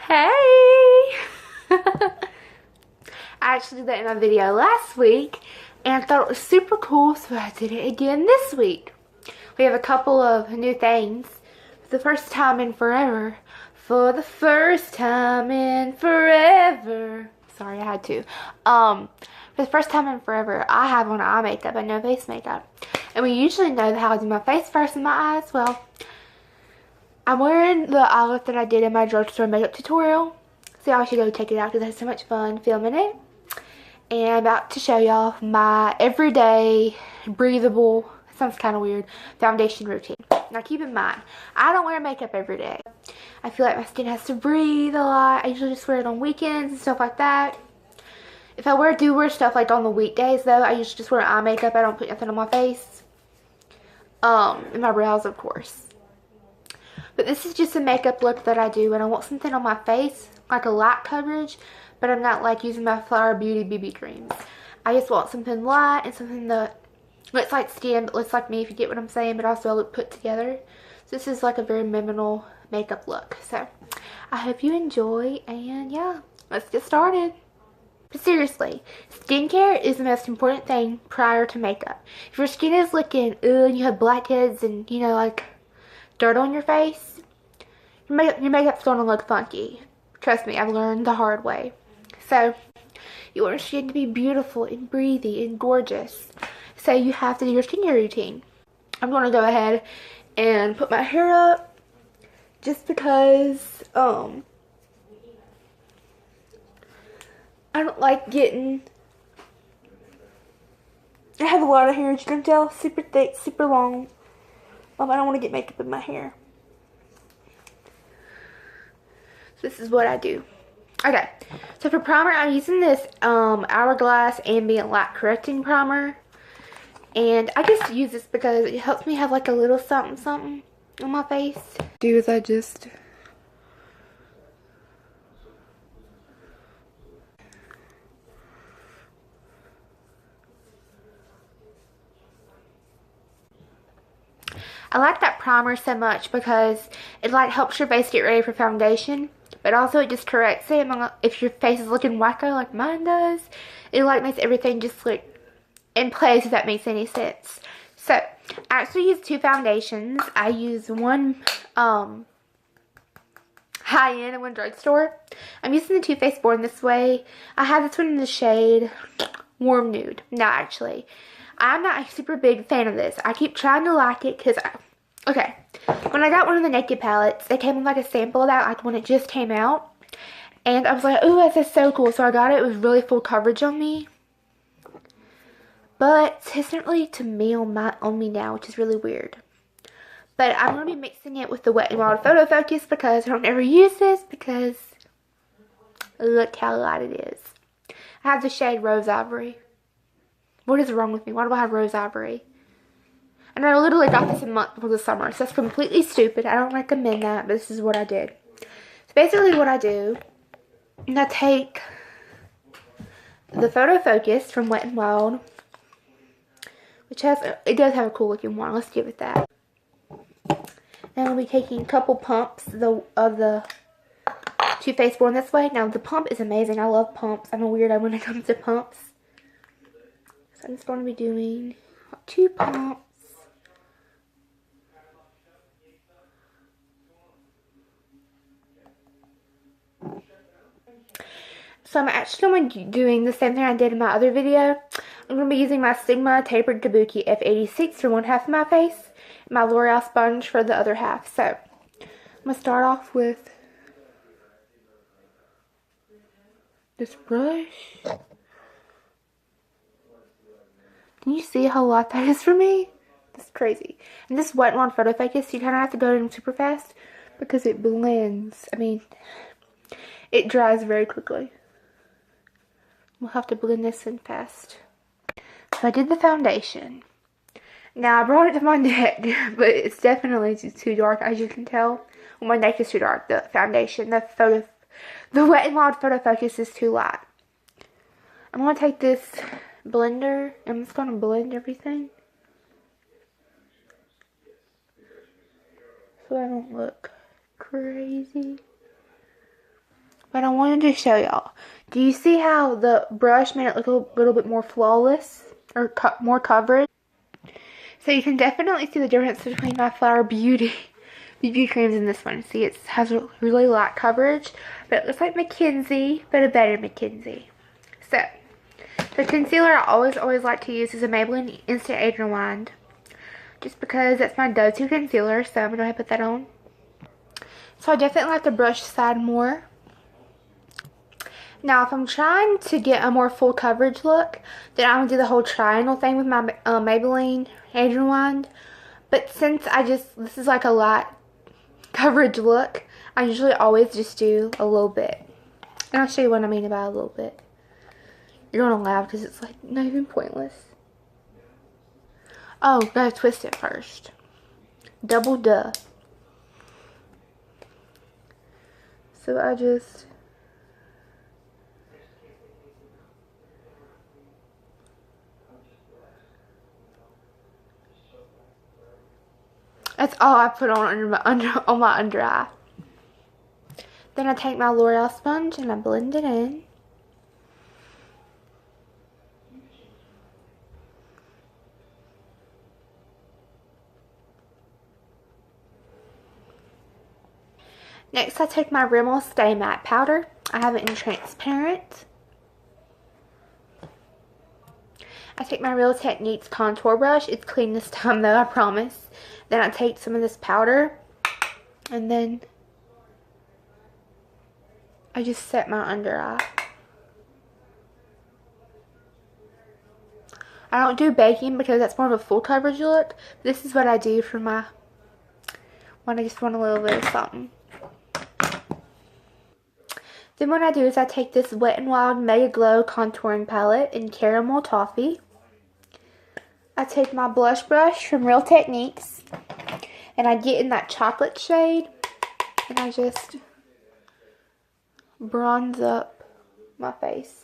Hey! I actually did that in a video last week and I thought it was super cool, so I did it again this week. We have a couple of new things. For the first time in forever. For the first time in forever. Sorry, I had to. For the first time in forever, I have on eye makeup and no face makeup. And we usually know how I do my face first and my eyes. Well, I'm wearing the eye look that I did in my drugstore makeup tutorial. So y'all should go check it out because I had so much fun filming it. And I'm about to show y'all my everyday, breathable, sounds kind of weird, foundation routine. Now keep in mind, I don't wear makeup every day. I feel like my skin has to breathe a lot. I usually just wear it on weekends and stuff like that. If I do wear stuff like on the weekdays though, I usually just wear eye makeup. I don't put nothing on my face. And my brows, of course. But this is just a makeup look that I do when I want something on my face, like a light coverage, but I'm not like using my Flower Beauty BB creams. I just want something light and something that looks like skin, but looks like me, if you get what I'm saying, but also look put together. So this is like a very minimal makeup look. So I hope you enjoy, and yeah, let's get started. But seriously, skincare is the most important thing prior to makeup. If your skin is looking, and you have blackheads and, you know, like dirt on your face, your makeup's gonna look funky. Trust me, I've learned the hard way. So, you want your skin to be beautiful and breathy and gorgeous. So you have to do your skincare routine. I'm gonna go ahead and put my hair up just because I don't like getting, I have a lot of hair, as you can tell, super thick, super long. I don't want to get makeup in my hair. So this is what I do. Okay, so for primer, I'm using this Hourglass Ambient Light Correcting Primer. And I just use this because it helps me have like a little something something on my face. I like that primer so much because it like helps your face get ready for foundation, but also it just corrects it. If your face is looking wacko like mine does, it like makes everything just look in place, if that makes any sense. So I actually use two foundations. I use one high-end and one drugstore. I'm using the Too Faced Born This Way. I have this one in the shade Warm Nude. No, actually, I'm not a super big fan of this. I keep trying to like it because, okay, when I got one of the Naked palettes, it came with like a sample of that, like when it just came out. And I was like, ooh, this is so cool. So I got it. It was really full coverage on me. But it's not really to me on me now, which is really weird. But I'm going to be mixing it with the Wet n Wild Photo Focus because I don't ever use this because look how light it is. I have the shade Rose Ivory. What is wrong with me? Why do I have Rose Ivory? And I literally got this a month before the summer, so that's completely stupid. I don't recommend that, but this is what I did. So basically what I do, and I take the Photo Focus from Wet n Wild, which it does have a cool looking one. Let's give it that. Now I'll be taking a couple pumps of the Too Faced Born This Way. Now the pump is amazing. I love pumps. I'm a weirdo when it comes to pumps. So I'm just going to be doing 2 pumps. So I'm actually going to be doing the same thing I did in my other video. I'm going to be using my Sigma Tapered Kabuki F86 for one half of my face, and my L'Oreal sponge for the other half. So I'm going to start off with this brush. Can you see how light that is for me? That's crazy. And this Wet n Wild Photo Focus, you kind of have to go in super fast because it blends. I mean, it dries very quickly. We'll have to blend this in fast. So I did the foundation. Now I brought it to my neck, but it's definitely too dark, as you can tell. Well, my neck is too dark. The foundation, the Wet n Wild Photo Focus is too light. I'm going to take this blender, and I'm just going to blend everything so I don't look crazy. but I wanted to show y'all. Do you see how the brush made it look a little bit more flawless, or more coverage? So you can definitely see the difference between my Flower Beauty BB creams and this one. See, it has a really light coverage, but it looks like McKinsey, but a better McKinsey. So, the concealer I always like to use is a Maybelline Instant Age Rewind, just because that's my go-to concealer, so I'm going to go ahead and put that on. So I definitely like the brush side more. Now, if I'm trying to get a more full coverage look, then I'm going to do the whole triangle thing with my Maybelline Age Rewind. But since this is like a light coverage look, I usually always just do a little bit. And I'll show you what I mean by a little bit. You're going to laugh because it's like not even pointless. Oh, gotta twist it first. Double duh. So I just... That's all I put on my under eye. Then I take my L'Oreal sponge and I blend it in. Next, I take my Rimmel Stay Matte powder. I have it in transparent. I take my Real Techniques contour brush. It's clean this time though, I promise. Then I take some of this powder and then I just set my under eye. I don't do baking because that's more of a full coverage look. This is what I do for my, when I just want a little bit of something. Then what I do is I take this Wet n Wild Mega Glow contouring palette in Caramel Toffee. I take my blush brush from Real Techniques and I get in that chocolate shade and I just bronze up my face.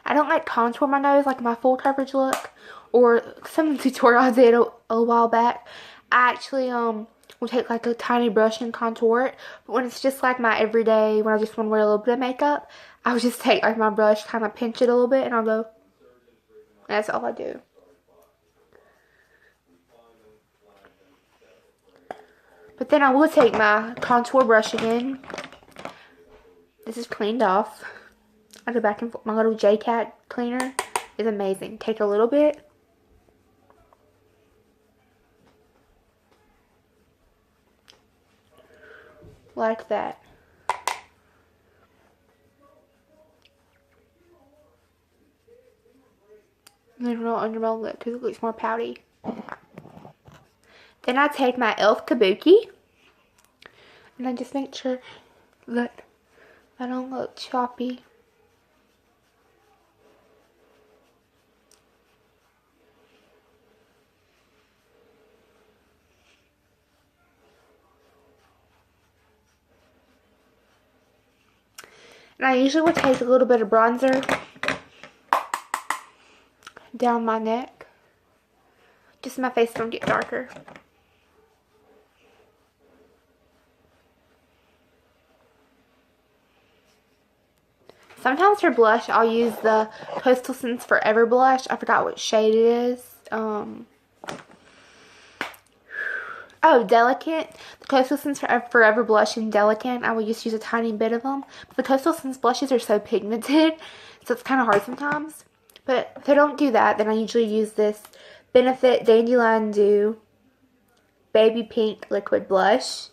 I don't like contour my nose like my full coverage look, or some tutorial I did a while back. I actually will take like a tiny brush and contour it, but when it's just like my everyday, when I just want to wear a little bit of makeup, I would just take like my brush, kind of pinch it a little bit, and I'll go. That's all I do. But then I will take my contour brush again. This is cleaned off. I go back and forth. My little J-Cat cleaner is amazing. Take a little bit. Like that. And then roll under my lip because it looks more pouty. Then I take my e.l.f. Kabuki. And I just make sure that I don't look choppy. And I usually will take a little bit of bronzer down my neck, just so my face don't get darker. Sometimes for blush, I'll use the Coastal Scents Forever blush. I forgot what shade it is. Oh, Delicate. The Coastal Scents Forever blush in Delicate. I will just use a tiny bit of them. But the Coastal Scents blushes are so pigmented, so it's kind of hard sometimes. But if I don't do that, then I usually use this Benefit Dandelion Dew Baby Pink Liquid Blush.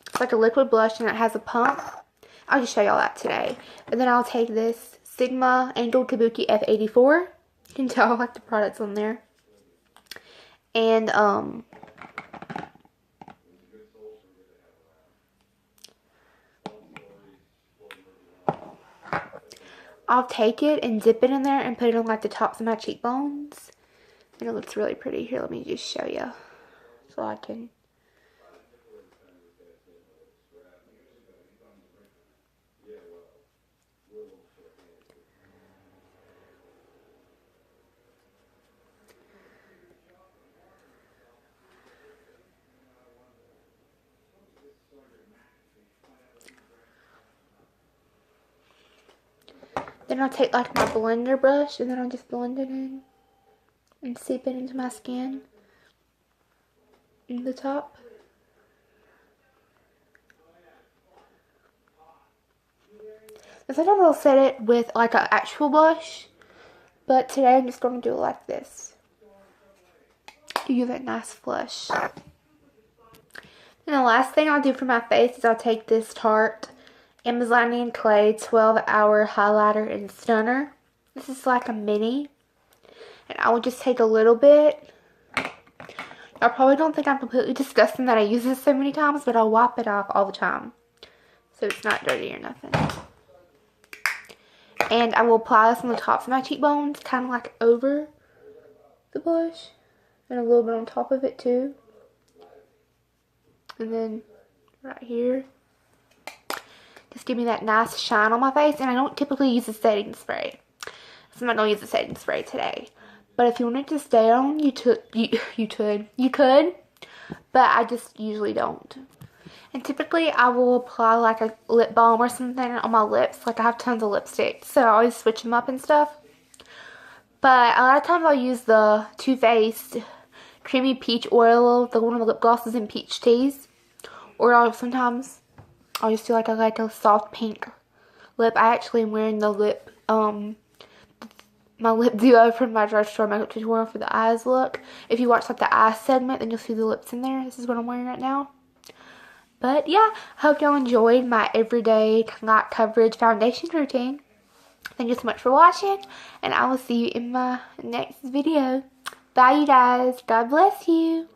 It's like a liquid blush and it has a pump. I'll just show y'all that today. And then I'll take this Sigma Angel Kabuki F84. You can tell I like the products on there. And I'll take it and dip it in there and put it on like the tops of my cheekbones. And it looks really pretty. Here, let me just show you. So I can... Then I'll take like my blender brush and then I'll just blend it in and seep it into my skin in the top. And sometimes I'll set it with like an actual blush, but today I'm just going to do it like this to give it a nice flush. And the last thing I'll do for my face is I'll take this Tarte Amazonian Clay 12-Hour Highlighter and Stunner. This is like a mini. And I will just take a little bit. I probably don't think I'm completely disgusting that I use this so many times, but I'll wipe it off all the time, so it's not dirty or nothing. And I will apply this on the tops of my cheekbones, kind of like over the blush. And a little bit on top of it too. And then right here. Just give me that nice shine on my face. And I don't typically use a setting spray, so I'm not going to use a setting spray today. But if you want it to stay on, you could. But I just usually don't. And typically I will apply like a lip balm or something on my lips. Like I have tons of lipstick, so I always switch them up and stuff. But a lot of times I'll use the Too Faced Creamy Peach Oil, the one of the lip glosses in Peach Teas. Or sometimes I'll just do like a soft pink lip. I actually am wearing the lip, my lip duo from my drugstore makeup tutorial for the eyes look. If you watch like the eyes segment, then you'll see the lips in there. This is what I'm wearing right now. But yeah, I hope y'all enjoyed my everyday light coverage foundation routine. Thank you so much for watching, and I will see you in my next video. Bye, you guys. God bless you.